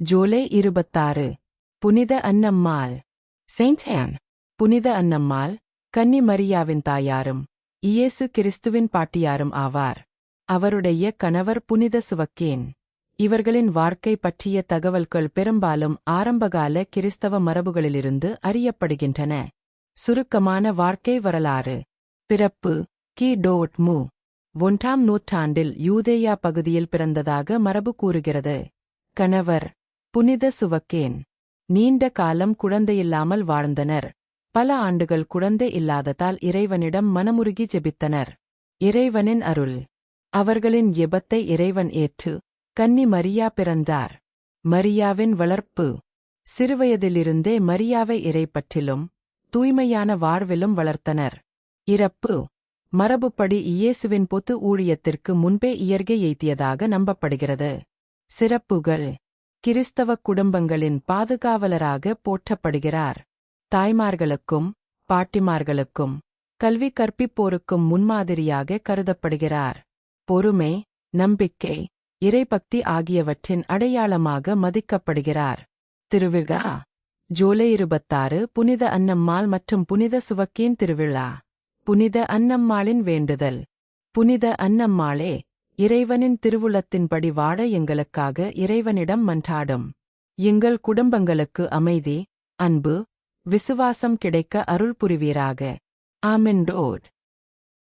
ஜூலை 26 புனித Annammal. Saint on. புனித அன்னம்மாள் கன்னி மரியாவின் தாயாரும் இயேசு கிறிஸ்துவின் பாட்டியாரும் ஆவார். அவருடைய கணவர் புனித சுவக்கேன். இவர்களின் வாழ்க்கை பற்றிய தகவல்கள் பெரும்பாலும் ஆரம்பகால கிறிஸ்தவ மரபுகளிலிருந்து அறியப்படுகின்றன. சுருக்கமான வாழ்க்கை வரலாறு. பிறப்பு கி.மு. 1ஆம் நூற்றாண்டில் யூதேயா பகுதியில் பிறந்ததாக மரபு கூறுகிறது. கணவர் புனித சுவக்கேன். நீண்ட காலம் குழந்தையில்லாமல் வாழ்ந்தனர். பல ஆண்டுகள் குழந்தை இல்லாததால் இறைவனிடம் மனமுருகி ஜெபித்தனர். இறைவனின் அருள். அவர்களின் ஜெபத்தை இறைவன் ஏற்று கன்னி மரியா பிறந்தார். மரியாவின் வளர்ப்பு. சிறுவயதிலிருந்தே மரியாவை இறைப்பற்றிலும் தூய்மையான வாழ்விலும் வளர்த்தனர். இறப்பு. மரபுப்படி இயேசுவின் பொது ஊழியத்திற்கு முன்பே இயற்கை எய்தியதாக நம்பப்படுகிறது. சிறப்புகள். கிறிஸ்தவ குடும்பங்களின் பாதுகாவலராக போற்றப்படுகிறார். தாய்மார்களுக்கும் பாட்டிமார்களுக்கும் கல்வி கற்பிப்போருக்கும் முன்மாதிரியாக கருதப்படுகிறார். பொறுமை, நம்பிக்கை, இறைபக்தி ஆகியவற்றின் அடையாளமாக மதிக்கப்படுகிறார். திருவிழா. ஜூலை 26 புனித அன்னம்மாள் மற்றும் புனித சுவக்கேன் திருவிழா. புனித அன்னம்மாளின் வேண்டுதல். புனித அன்னம்மாளே, இறைவனின் திருவுளத்தின்படி வாழ எங்களுக்காக இறைவனிடம் மன்றாடும். எங்கள் குடும்பங்களுக்கு அமைதி, அன்பு, விசுவாசம் கிடைக்க அருள் புரிவீராக. ஆமென்.